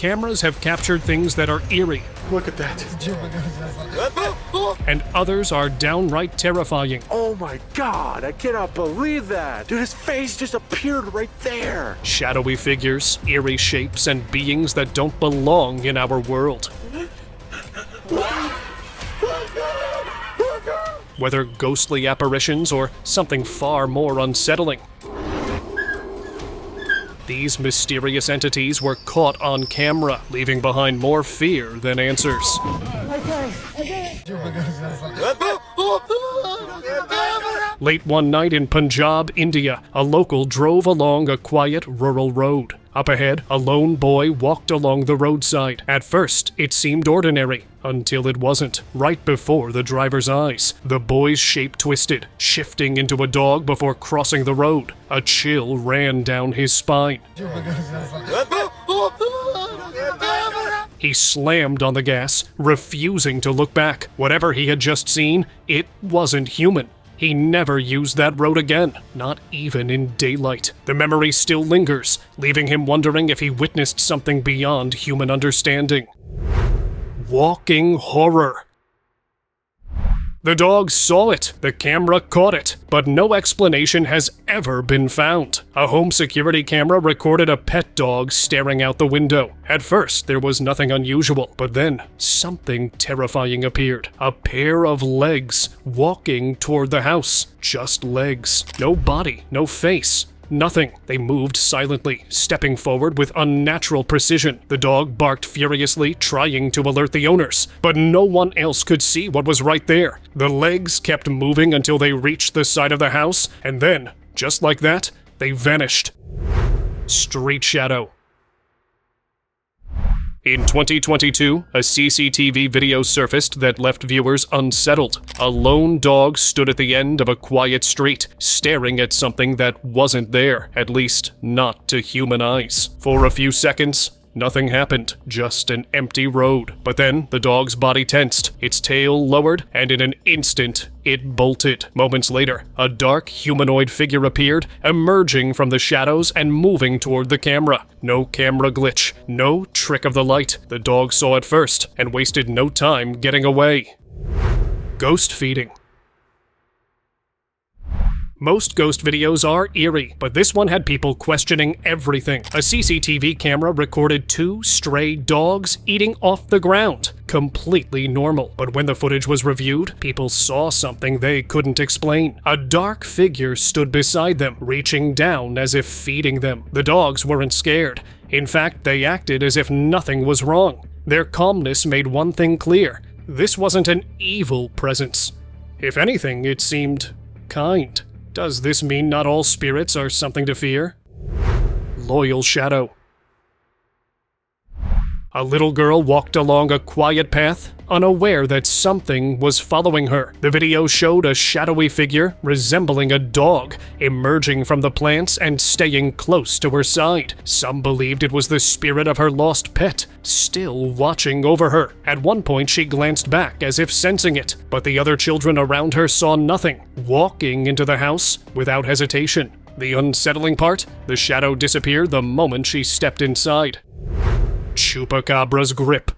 cameras have captured things that are eerie. Look at that. And others are downright terrifying. Oh my god, I cannot believe that. Dude, his face just appeared right there. Shadowy figures, eerie shapes, and beings that don't belong in our world. Whether ghostly apparitions or something far more unsettling. These mysterious entities were caught on camera, leaving behind more fear than answers. Late one night in Punjab, India, a local drove along a quiet rural road. Up ahead, a lone boy walked along the roadside. At first, it seemed ordinary, until it wasn't. Right before the driver's eyes, the boy's shape twisted, shifting into a dog before crossing the road. A chill ran down his spine. He slammed on the gas, refusing to look back. Whatever he had just seen, it wasn't human. He never used that road again, not even in daylight. The memory still lingers, leaving him wondering if he witnessed something beyond human understanding. Walking horror. The dog saw it, the camera caught it, but no explanation has ever been found. A home security camera recorded a pet dog staring out the window. At first, there was nothing unusual, but then something terrifying appeared. A pair of legs walking toward the house. Just legs. No body, no face. Nothing. They moved silently, stepping forward with unnatural precision. The dog barked furiously, trying to alert the owners, but no one else could see what was right there. The legs kept moving until they reached the side of the house, and then, just like that, they vanished. Street shadow. In 2022, a CCTV video surfaced that left viewers unsettled. A lone dog stood at the end of a quiet street, staring at something that wasn't there, at least not to human eyes. For a few seconds, nothing happened, just an empty road. But then, the dog's body tensed, its tail lowered, and in an instant, it bolted. Moments later, a dark humanoid figure appeared, emerging from the shadows and moving toward the camera. No camera glitch, no trick of the light. The dog saw it first, and wasted no time getting away. Ghost feeding. Most ghost videos are eerie, but this one had people questioning everything. A CCTV camera recorded 2 stray dogs eating off the ground. Completely normal. But when the footage was reviewed, people saw something they couldn't explain. A dark figure stood beside them, reaching down as if feeding them. The dogs weren't scared. In fact, they acted as if nothing was wrong. Their calmness made one thing clear. This wasn't an evil presence. If anything, it seemed kind. Does this mean not all spirits are something to fear? Loyal shadow. A little girl walked along a quiet path, unaware that something was following her. The video showed a shadowy figure resembling a dog, emerging from the plants and staying close to her side. Some believed it was the spirit of her lost pet, still watching over her. At one point, she glanced back as if sensing it, but the other children around her saw nothing, walking into the house without hesitation. The unsettling part? The shadow disappeared the moment she stepped inside. Chupacabra's grip.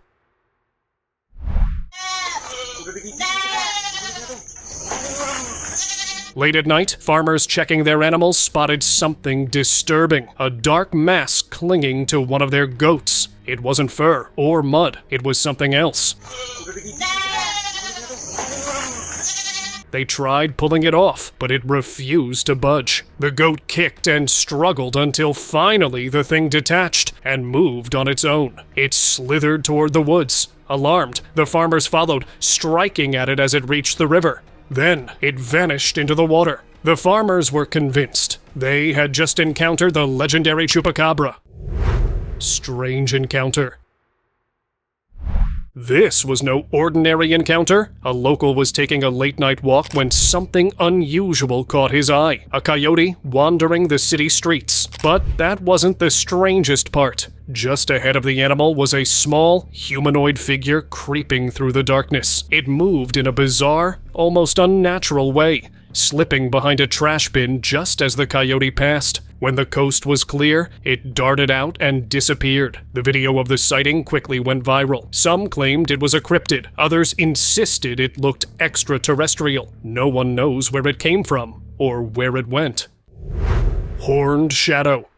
Late at night, farmers checking their animals spotted something disturbing. A dark mass clinging to one of their goats. It wasn't fur or mud, it was something else. They tried pulling it off, but it refused to budge. The goat kicked and struggled until finally the thing detached and moved on its own. It slithered toward the woods. Alarmed, the farmers followed, striking at it as it reached the river. Then it vanished into the water. The farmers were convinced. They had just encountered the legendary chupacabra. Strange encounter. This was no ordinary encounter. A local was taking a late-night walk when something unusual caught his eye. A coyote wandering the city streets. But that wasn't the strangest part. Just ahead of the animal was a small, humanoid figure creeping through the darkness. It moved in a bizarre, almost unnatural way, slipping behind a trash bin just as the coyote passed. When the coast was clear, it darted out and disappeared. The video of the sighting quickly went viral. Some claimed it was a cryptid, others insisted it looked extraterrestrial. No one knows where it came from or where it went. Horned Shadow.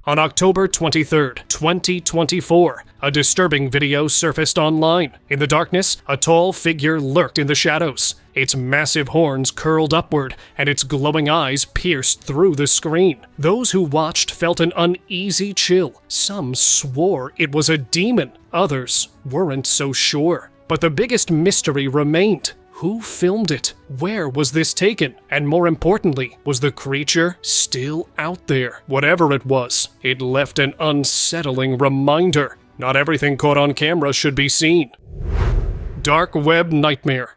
On October 23, 2024, a disturbing video surfaced online. In the darkness, a tall figure lurked in the shadows. Its massive horns curled upward, and its glowing eyes pierced through the screen. Those who watched felt an uneasy chill. Some swore it was a demon. Others weren't so sure. But the biggest mystery remained. Who filmed it? Where was this taken? And more importantly, was the creature still out there? Whatever it was, it left an unsettling reminder. Not everything caught on camera should be seen. Dark web nightmare.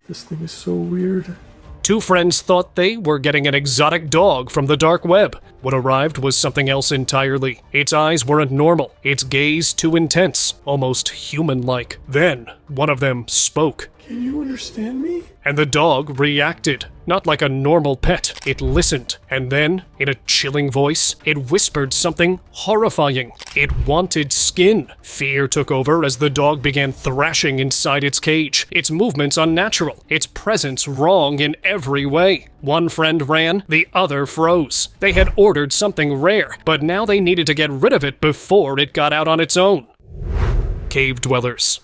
This thing is so weird. Two friends thought they were getting an exotic dog from the dark web. What arrived was something else entirely. Its eyes weren't normal, its gaze too intense, almost human-like. Then, one of them spoke. Can you understand me? And the dog reacted. Not like a normal pet. It listened, and then, in a chilling voice, it whispered something horrifying. It wanted skin. Fear took over as the dog began thrashing inside its cage. Its movements unnatural. Its presence wrong in every way. One friend ran, the other froze. They had ordered something rare, but now they needed to get rid of it before it got out on its own. Cave dwellers.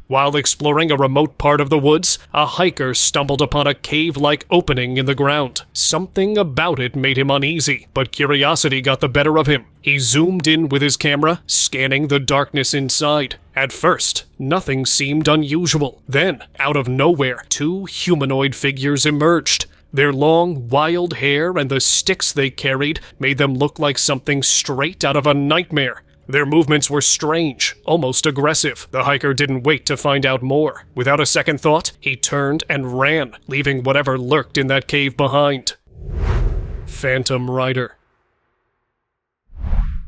While exploring a remote part of the woods, a hiker stumbled upon a cave-like opening in the ground. Something about it made him uneasy, but curiosity got the better of him. He zoomed in with his camera, scanning the darkness inside. At first, nothing seemed unusual. Then, out of nowhere, two humanoid figures emerged. Their long, wild hair and the sticks they carried made them look like something straight out of a nightmare. Their movements were strange, almost aggressive. The hiker didn't wait to find out more. Without a second thought, he turned and ran, leaving whatever lurked in that cave behind. Phantom Rider.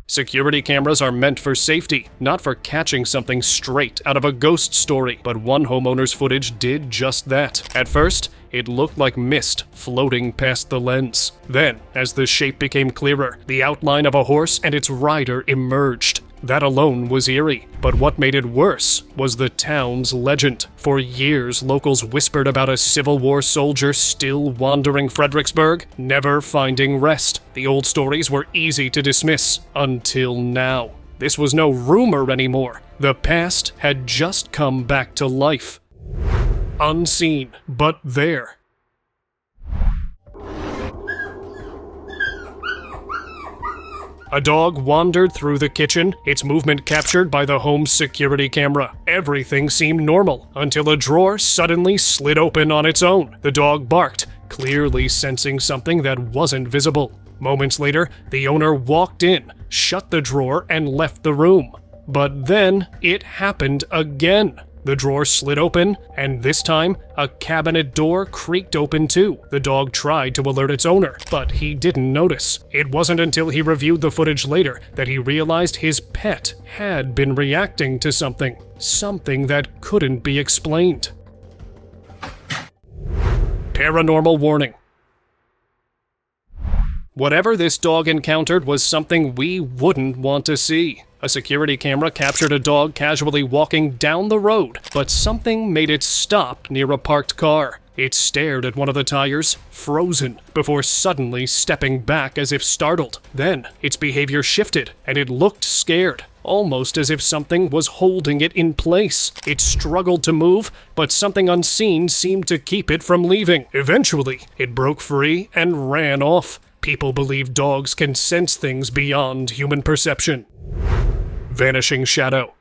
Security cameras are meant for safety, not for catching something straight out of a ghost story, but one homeowner's footage did just that. At first, it looked like mist floating past the lens. Then, as the shape became clearer, the outline of a horse and its rider emerged. That alone was eerie, but what made it worse was the town's legend. For years, locals whispered about a Civil War soldier still wandering Fredericksburg, never finding rest. The old stories were easy to dismiss, until now. This was no rumor anymore. The past had just come back to life. Unseen, but there. A dog wandered through the kitchen, its movement captured by the home's security camera. Everything seemed normal, until a drawer suddenly slid open on its own. The dog barked, clearly sensing something that wasn't visible. Moments later, the owner walked in, shut the drawer, and left the room. But then, it happened again. The drawer slid open, and this time, a cabinet door creaked open too. The dog tried to alert its owner, but he didn't notice. It wasn't until he reviewed the footage later that he realized his pet had been reacting to something that couldn't be explained. Paranormal warning. Whatever this dog encountered was something we wouldn't want to see. A security camera captured a dog casually walking down the road, but something made it stop near a parked car. It stared at one of the tires, frozen, before suddenly stepping back as if startled. Then, its behavior shifted, and it looked scared, almost as if something was holding it in place. It struggled to move, but something unseen seemed to keep it from leaving. Eventually, it broke free and ran off. People believe dogs can sense things beyond human perception. Vanishing shadow.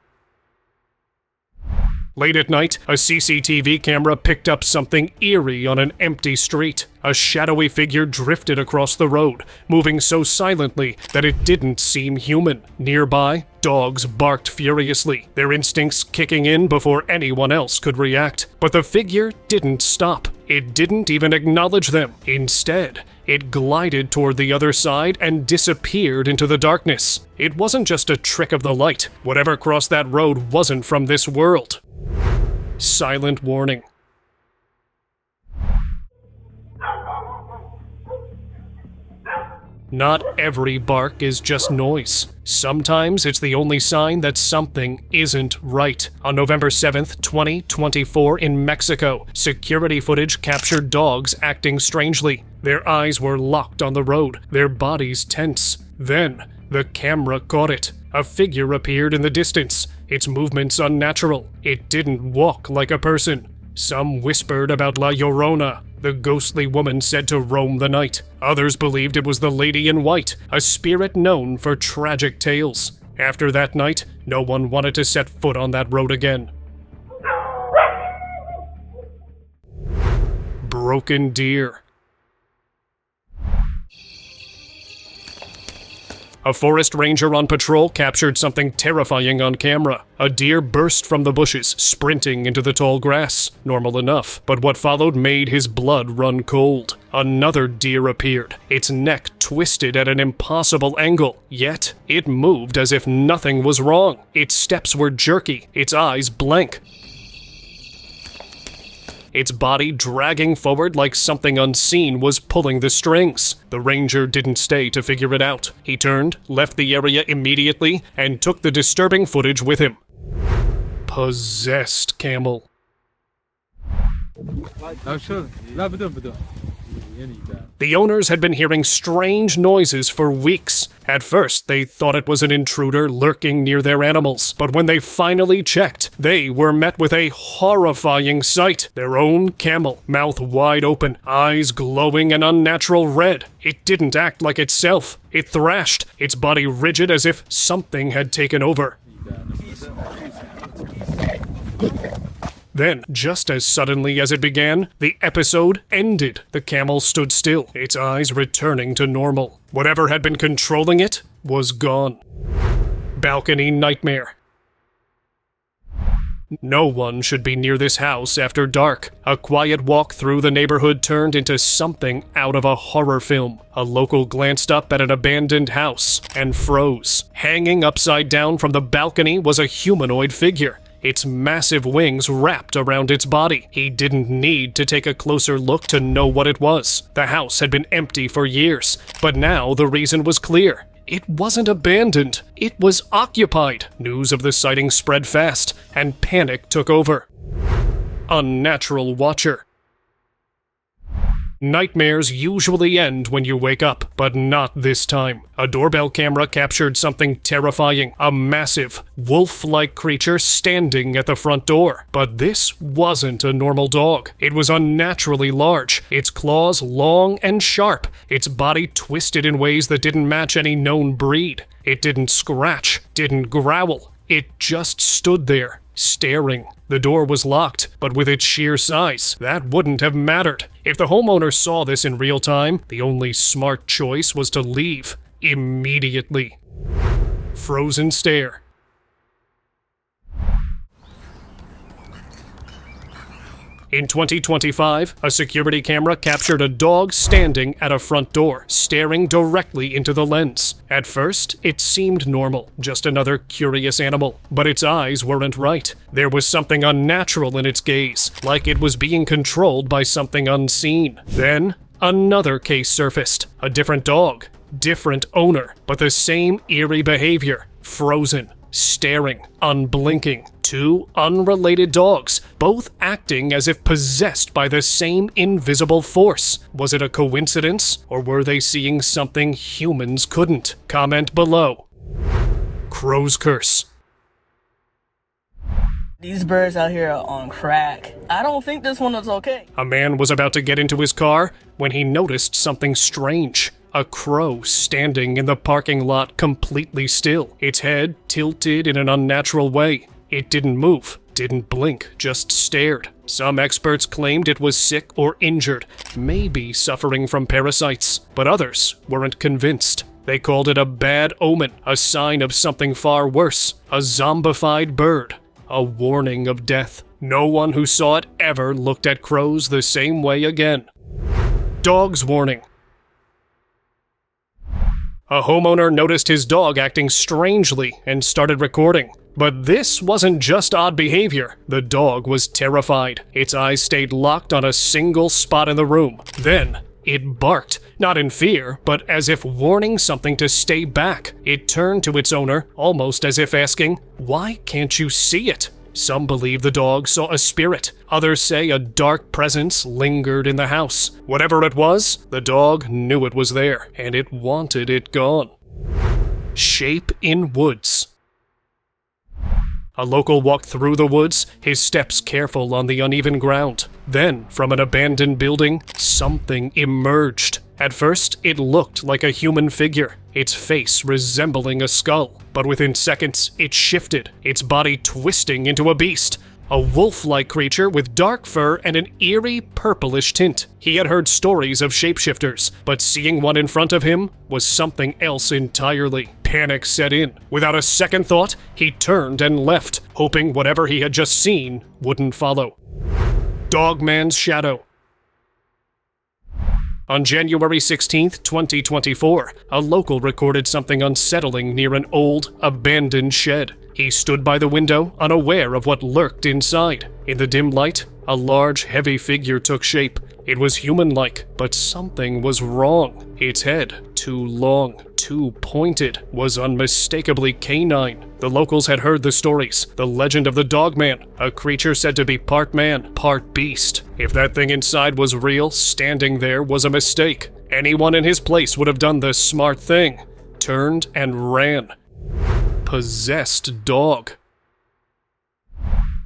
Late at night, a CCTV camera picked up something eerie on an empty street. A shadowy figure drifted across the road, moving so silently that it didn't seem human. Nearby, dogs barked furiously, their instincts kicking in before anyone else could react. But the figure didn't stop. It didn't even acknowledge them. Instead, it glided toward the other side and disappeared into the darkness. It wasn't just a trick of the light. Whatever crossed that road wasn't from this world. silent warning. Not every bark is just noise. Sometimes it's the only sign that something isn't right. On November 7th, 2024 in Mexico, security footage captured dogs acting strangely. Their eyes were locked on the road, their bodies tense. Then, the camera caught it. A figure appeared in the distance, its movements unnatural. It didn't walk like a person. Some whispered about La Llorona, the ghostly woman said to roam the night. Others believed it was the Lady in White, a spirit known for tragic tales. After that night, no one wanted to set foot on that road again. Broken deer. A forest ranger on patrol captured something terrifying on camera. A deer burst from the bushes, sprinting into the tall grass. Normal enough, but what followed made his blood run cold. Another deer appeared, its neck twisted at an impossible angle, yet it moved as if nothing was wrong. Its steps were jerky, its eyes blank. Its body dragging forward like something unseen was pulling the strings. The ranger didn't stay to figure it out. He turned, left the area immediately, and took the disturbing footage with him. Possessed camel. The owners had been hearing strange noises for weeks. At first, they thought it was an intruder lurking near their animals, but when they finally checked, they were met with a horrifying sight. Their own camel, mouth wide open, eyes glowing an unnatural red. It didn't act like itself. It thrashed, its body rigid as if something had taken over. Then, just as suddenly as it began, the episode ended. The camel stood still, its eyes returning to normal. Whatever had been controlling it was gone. Balcony nightmare. No one should be near this house after dark. A quiet walk through the neighborhood turned into something out of a horror film. A local glanced up at an abandoned house and froze. Hanging upside down from the balcony was a humanoid figure. Its massive wings wrapped around its body. He didn't need to take a closer look to know what it was. The house had been empty for years, but now the reason was clear. It wasn't abandoned. It was occupied. News of the sighting spread fast, and panic took over. Unnatural watcher. Nightmares usually end when you wake up, but not this time. A doorbell camera captured something terrifying, a massive, wolf-like creature standing at the front door. But this wasn't a normal dog. It was unnaturally large, its claws long and sharp, its body twisted in ways that didn't match any known breed. It didn't scratch, didn't growl. It just stood there, staring. The door was locked, but with its sheer size, that wouldn't have mattered. If the homeowner saw this in real time, the only smart choice was to leave immediately. Frozen stare. In 2025, a security camera captured a dog standing at a front door, staring directly into the lens. At first, it seemed normal, just another curious animal. But its eyes weren't right. There was something unnatural in its gaze, like it was being controlled by something unseen. Then, another case surfaced. A different dog, different owner, but the same eerie behavior. Frozen, staring, unblinking. Two unrelated dogs, both acting as if possessed by the same invisible force. Was it a coincidence, or were they seeing something humans couldn't? Comment below. Crow's curse. These birds out here are on crack. I don't think this one is okay. A man was about to get into his car when he noticed something strange. A crow standing in the parking lot completely still, its head tilted in an unnatural way. It didn't move, didn't blink, just stared. Some experts claimed it was sick or injured, maybe suffering from parasites, but others weren't convinced. They called it a bad omen, a sign of something far worse, a zombified bird, a warning of death. No one who saw it ever looked at crows the same way again. Dog's warning. A homeowner noticed his dog acting strangely and started recording. But this wasn't just odd behavior. The dog was terrified. Its eyes stayed locked on a single spot in the room. Then, it barked, not in fear, but as if warning something to stay back. It turned to its owner, almost as if asking, "Why can't you see it?" Some believe the dog saw a spirit. Others say a dark presence lingered in the house. Whatever it was, the dog knew it was there, and it wanted it gone. Shape in woods. A local walked through the woods, his steps careful on the uneven ground. Then, from an abandoned building, something emerged. At first, it looked like a human figure, its face resembling a skull. But within seconds, it shifted, its body twisting into a beast. A wolf-like creature with dark fur and an eerie purplish tint. He had heard stories of shapeshifters, but seeing one in front of him was something else entirely. Panic set in. Without a second thought, he turned and left, hoping whatever he had just seen wouldn't follow. Dogman's Shadow. On January 16th, 2024, a local recorded something unsettling near an old, abandoned shed. He stood by the window, unaware of what lurked inside. In the dim light, a large, heavy figure took shape. It was human-like, but something was wrong. Its head, too long, too pointed, was unmistakably canine. The locals had heard the stories, the legend of the Dogman, a creature said to be part man, part beast. If that thing inside was real, standing there was a mistake. Anyone in his place would have done the smart thing. Turned and ran. Possessed dog.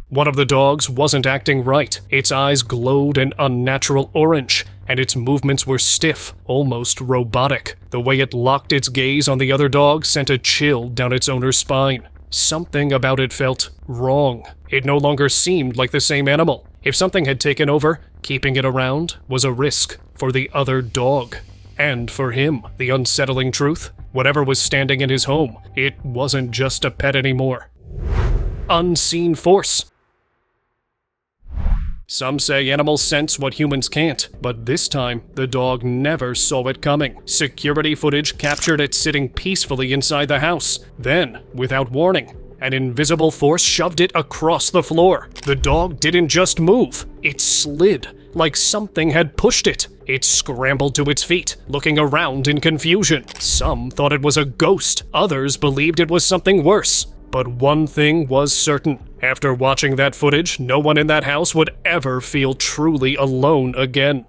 One of the dogs wasn't acting right. Its eyes glowed an unnatural orange, and its movements were stiff, almost robotic. The way it locked its gaze on the other dog sent a chill down its owner's spine. Something about it felt wrong. It no longer seemed like the same animal. If something had taken over, keeping it around was a risk for the other dog. And for him, the unsettling truth, whatever was standing in his home, it wasn't just a pet anymore. Unseen force. Some say animals sense what humans can't, but this time, the dog never saw it coming. Security footage captured it sitting peacefully inside the house. Then, without warning, an invisible force shoved it across the floor. The dog didn't just move, it slid, like something had pushed it. It scrambled to its feet, looking around in confusion. Some thought it was a ghost, others believed it was something worse. But one thing was certain. After watching that footage, no one in that house would ever feel truly alone again.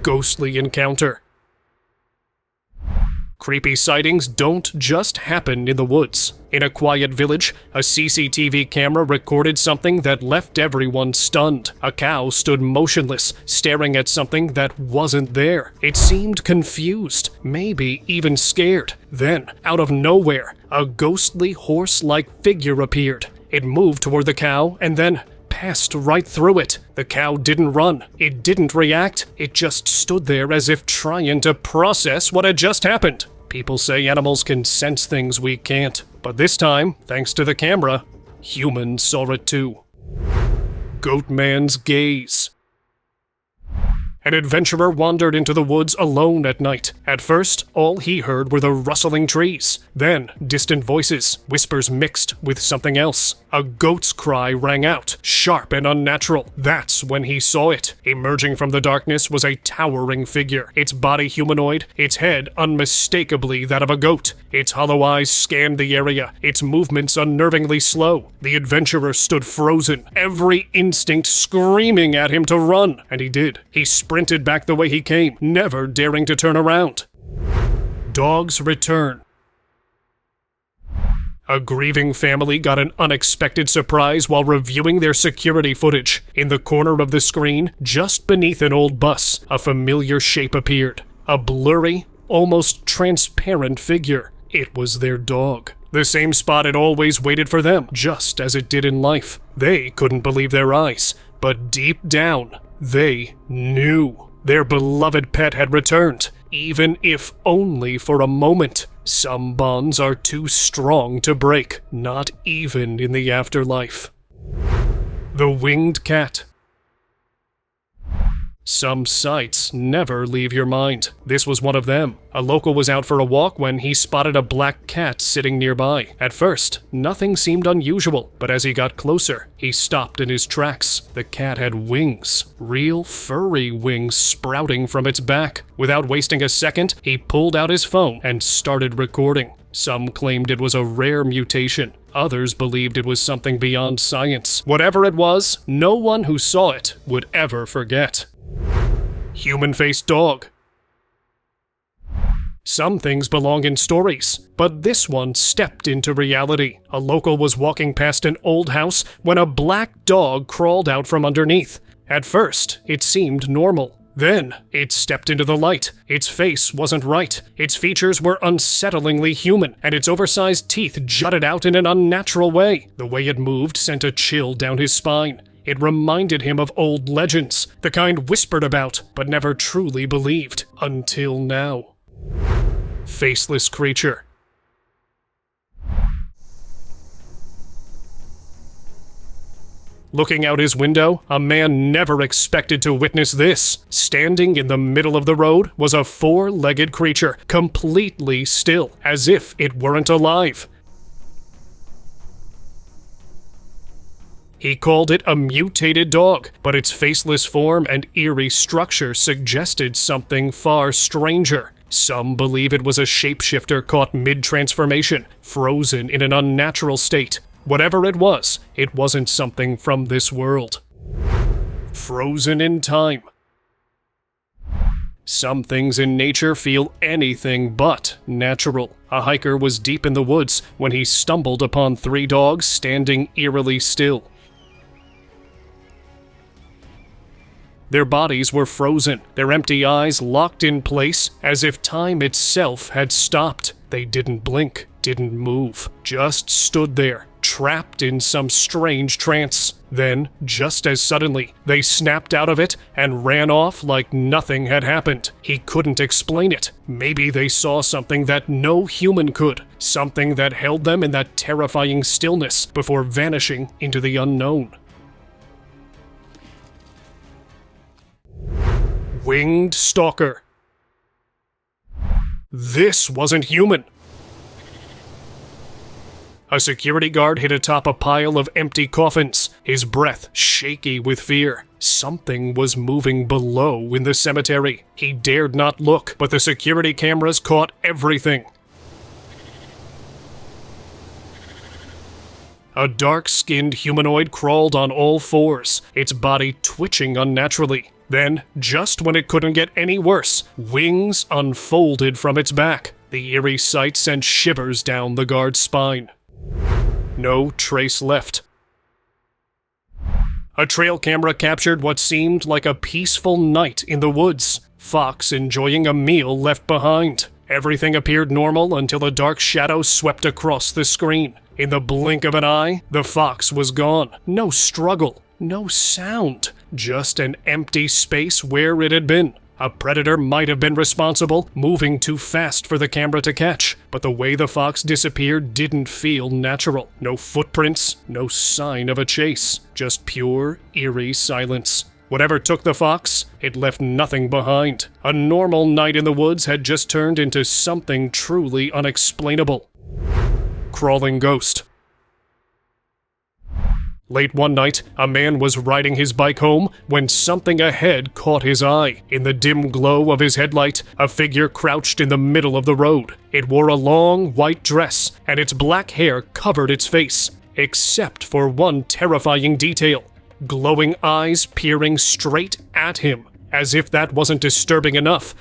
Ghostly encounter. Creepy sightings don't just happen in the woods. In a quiet village, a CCTV camera recorded something that left everyone stunned. A cow stood motionless, staring at something that wasn't there. It seemed confused, maybe even scared. Then, out of nowhere, a ghostly horse-like figure appeared. It moved toward the cow and then passed right through it. The cow didn't run. It didn't react. It just stood there as if trying to process what had just happened. People say animals can sense things we can't, but this time, thanks to the camera, humans saw it too. Goatman's gaze. An adventurer wandered into the woods alone at night. At first, all he heard were the rustling trees. Then, distant voices, whispers mixed with something else. A goat's cry rang out, sharp and unnatural. That's when he saw it. Emerging from the darkness was a towering figure, its body humanoid, its head unmistakably that of a goat. Its hollow eyes scanned the area, its movements unnervingly slow. The adventurer stood frozen, every instinct screaming at him to run, and he did. He sprinted back the way he came, never daring to turn around. Dog's return. A grieving family got an unexpected surprise while reviewing their security footage. In the corner of the screen, just beneath an old bus, a familiar shape appeared. A blurry, almost transparent figure. It was their dog. The same spot had always waited for them, just as it did in life. They couldn't believe their eyes, but deep down, they knew. Their beloved pet had returned, even if only for a moment. Some bonds are too strong to break, not even in the afterlife. The winged cat. Some sights never leave your mind. This was one of them. A local was out for a walk when he spotted a black cat sitting nearby. At first, nothing seemed unusual, but as he got closer, he stopped in his tracks. The cat had wings, real furry wings sprouting from its back. Without wasting a second, he pulled out his phone and started recording. Some claimed it was a rare mutation. Others believed it was something beyond science. Whatever it was, no one who saw it would ever forget. Human-faced dog. Some things belong in stories, but this one stepped into reality. A local was walking past an old house when a black dog crawled out from underneath. At first, it seemed normal. Then, it stepped into the light. Its face wasn't right. Its features were unsettlingly human, and its oversized teeth jutted out in an unnatural way. The way it moved sent a chill down his spine. It reminded him of old legends, the kind whispered about, but never truly believed, until now. Faceless creature. Looking out his window, a man never expected to witness this. Standing in the middle of the road was a four-legged creature, completely still, as if it weren't alive. He called it a mutated dog, but its faceless form and eerie structure suggested something far stranger. Some believe it was a shapeshifter caught mid-transformation, frozen in an unnatural state. Whatever it wasn't something from this world. Frozen in time. Some things in nature feel anything but natural. A hiker was deep in the woods when he stumbled upon three dogs standing eerily still. Their bodies were frozen, their empty eyes locked in place as if time itself had stopped. They didn't blink, didn't move, just stood there, trapped in some strange trance. Then, just as suddenly, they snapped out of it and ran off like nothing had happened. He couldn't explain it. Maybe they saw something that no human could, something that held them in that terrifying stillness before vanishing into the unknown. Winged stalker. This wasn't human. A security guard hid atop a pile of empty coffins, his breath shaky with fear. Something was moving below in the cemetery. He dared not look, but the security cameras caught everything. A dark-skinned humanoid crawled on all fours, its body twitching unnaturally. Then, just when it couldn't get any worse, wings unfolded from its back. The eerie sight sent shivers down the guard's spine. No trace left. A trail camera captured what seemed like a peaceful night in the woods. Fox enjoying a meal left behind. Everything appeared normal until a dark shadow swept across the screen. In the blink of an eye, the fox was gone. No struggle, no sound, just an empty space where it had been. A predator might have been responsible, moving too fast for the camera to catch, but the way the fox disappeared didn't feel natural. No footprints, no sign of a chase, just pure, eerie silence. Whatever took the fox, it left nothing behind. A normal night in the woods had just turned into something truly unexplainable. Crawling ghost. Late one night, a man was riding his bike home when something ahead caught his eye. In the dim glow of his headlight, a figure crouched in the middle of the road. It wore a long, white dress, and its black hair covered its face, except for one terrifying detail. Glowing eyes peering straight at him. As if that wasn't disturbing enough,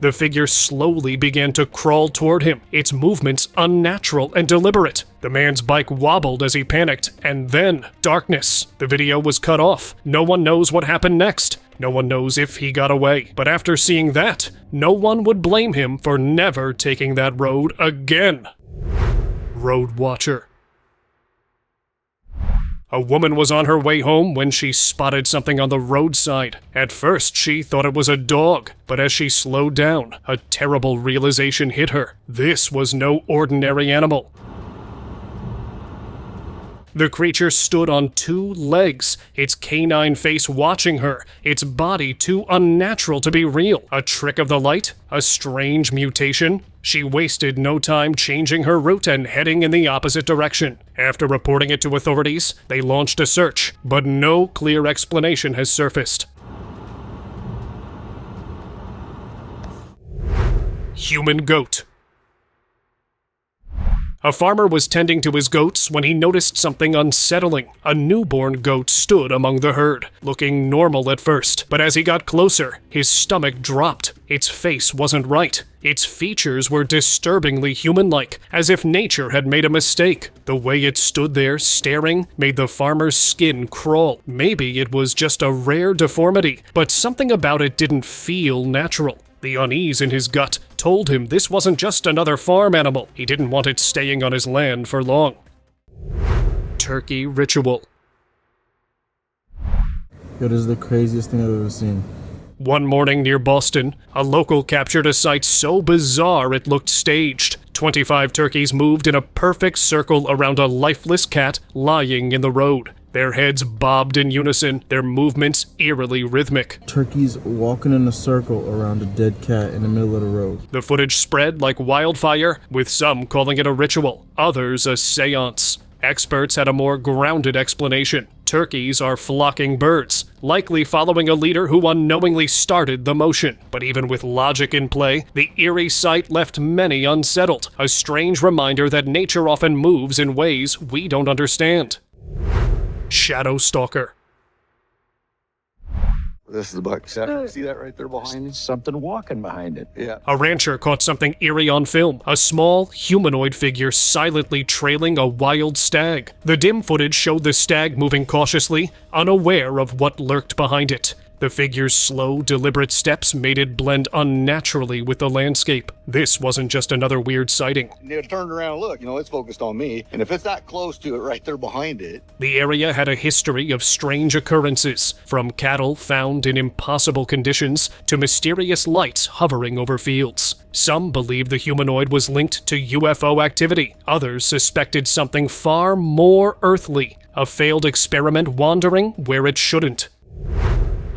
the figure slowly began to crawl toward him, its movements unnatural and deliberate. The man's bike wobbled as he panicked, and then darkness. The video was cut off. No one knows what happened next. No one knows if he got away. But after seeing that, no one would blame him for never taking that road again. Road Watcher. A woman was on her way home when she spotted something on the roadside. At first, she thought it was a dog, but as she slowed down, a terrible realization hit her. This was no ordinary animal. The creature stood on 2 legs, its canine face watching her, its body too unnatural to be real. A trick of the light? A strange mutation? She wasted no time changing her route and heading in the opposite direction. After reporting it to authorities, they launched a search, but no clear explanation has surfaced. Human goat. A farmer was tending to his goats when he noticed something unsettling. A newborn goat stood among the herd, looking normal at first, but as he got closer, his stomach dropped. Its face wasn't right. Its features were disturbingly human-like, as if nature had made a mistake. The way it stood there, staring, made the farmer's skin crawl. Maybe it was just a rare deformity, but something about it didn't feel natural. The unease in his gut told him this wasn't just another farm animal. He didn't want it staying on his land for long. Turkey ritual. Yo, this is the craziest thing I've ever seen. One morning near Boston, a local captured a sight so bizarre it looked staged. 25 turkeys moved in a perfect circle around a lifeless cat lying in the road. Their heads bobbed in unison, their movements eerily rhythmic. Turkeys walking in a circle around a dead cat in the middle of the road. The footage spread like wildfire, with some calling it a ritual, others a seance. Experts had a more grounded explanation. Turkeys are flocking birds, likely following a leader who unknowingly started the motion. But even with logic in play, the eerie sight left many unsettled, a strange reminder that nature often moves in ways we don't understand. Shadow stalker. This is the buck. See that right there behind me? Something walking behind it. Yeah. A rancher caught something eerie on film, a small, humanoid figure silently trailing a wild stag. The dim footage showed the stag moving cautiously, unaware of what lurked behind it. The figure's slow, deliberate steps made it blend unnaturally with the landscape. This wasn't just another weird sighting. You turned around and look, it's focused on me. And if it's that close to it right there behind it. The area had a history of strange occurrences, from cattle found in impossible conditions to mysterious lights hovering over fields. Some believed the humanoid was linked to UFO activity. Others suspected something far more earthly, a failed experiment wandering where it shouldn't.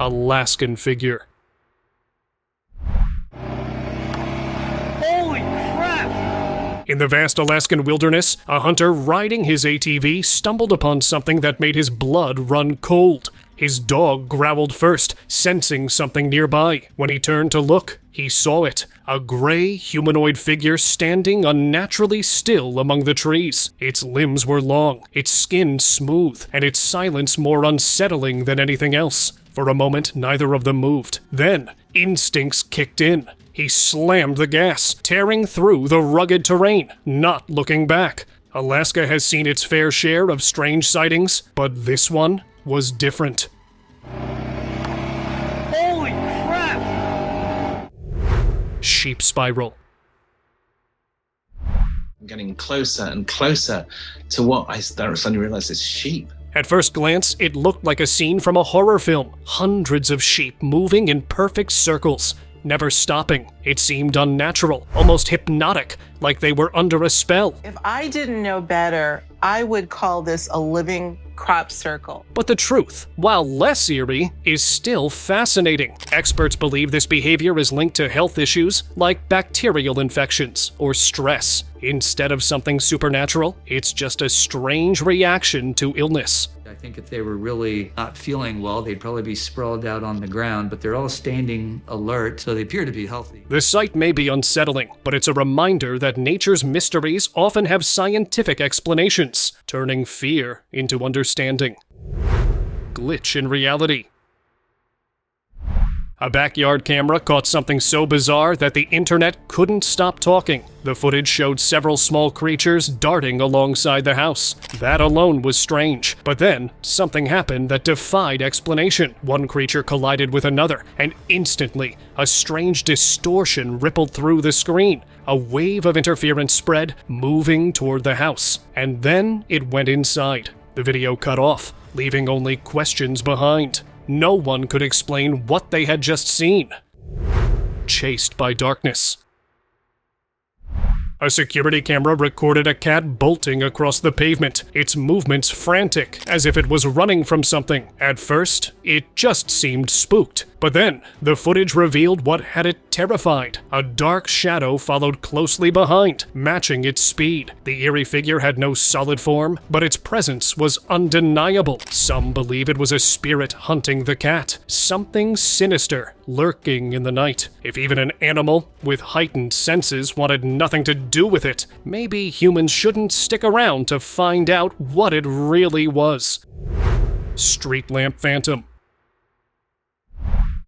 Alaskan figure. Holy crap! In the vast Alaskan wilderness, a hunter riding his ATV stumbled upon something that made his blood run cold. His dog growled first, sensing something nearby. When he turned to look, he saw it, a gray humanoid figure standing unnaturally still among the trees. Its limbs were long, its skin smooth, and its silence more unsettling than anything else. For a moment, neither of them moved. Then, instincts kicked in. He slammed the gas, tearing through the rugged terrain, not looking back. Alaska has seen its fair share of strange sightings, but this one was different. Holy crap! Sheep spiral. I'm getting closer and closer to what I suddenly realized is sheep. At first glance, it looked like a scene from a horror film. Hundreds of sheep moving in perfect circles, never stopping. It seemed unnatural, almost hypnotic, like they were under a spell. If I didn't know better, I would call this a living crop circle. But the truth, while less eerie, is still fascinating. Experts believe this behavior is linked to health issues like bacterial infections or stress. Instead of something supernatural, it's just a strange reaction to illness. I think if they were really not feeling well, they'd probably be sprawled out on the ground, but they're all standing alert, so they appear to be healthy. The sight may be unsettling, but it's a reminder that nature's mysteries often have scientific explanations, turning fear into understanding. Glitch in reality. A backyard camera caught something so bizarre that the internet couldn't stop talking. The footage showed several small creatures darting alongside the house. That alone was strange. But then, something happened that defied explanation. One creature collided with another, and instantly, a strange distortion rippled through the screen. A wave of interference spread, moving toward the house. And then it went inside. The video cut off, leaving only questions behind. No one could explain what they had just seen. Chased by darkness. A security camera recorded a cat bolting across the pavement, its movements frantic, as if it was running from something. At first, it just seemed spooked. But then, the footage revealed what had it terrified. A dark shadow followed closely behind, matching its speed. The eerie figure had no solid form, but its presence was undeniable. Some believe it was a spirit hunting the cat, something sinister lurking in the night. If even an animal with heightened senses wanted nothing to do with it, maybe humans shouldn't stick around to find out what it really was. Street lamp phantom.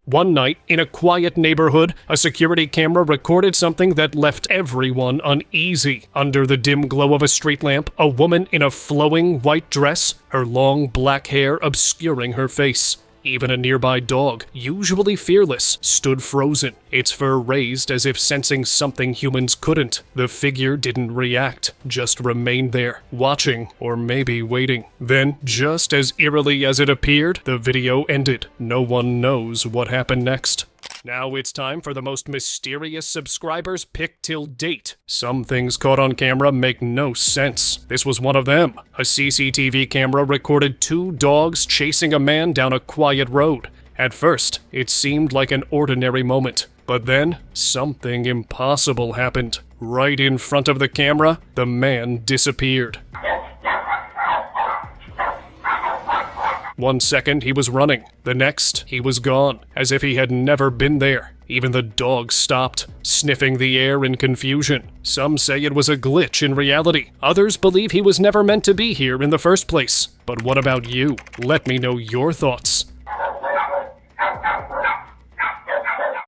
One night, in a quiet neighborhood, a security camera recorded something that left everyone uneasy. Under the dim glow of a street lamp, a woman in a flowing white dress, her long black hair obscuring her face. Even a nearby dog, usually fearless, stood frozen, its fur raised as if sensing something humans couldn't. The figure didn't react, just remained there, watching or maybe waiting. Then, just as eerily as it appeared, the video ended. No one knows what happened next. Now it's time for the most mysterious subscribers pick till date. Some things caught on camera make no sense. This was one of them. A CCTV camera recorded 2 dogs chasing a man down a quiet road. At first, it seemed like an ordinary moment. But then, something impossible happened. Right in front of the camera, the man disappeared. 1 second, he was running. The next, he was gone, as if he had never been there. Even the dog stopped, sniffing the air in confusion. Some say it was a glitch in reality. Others believe he was never meant to be here in the first place. But what about you? Let me know your thoughts.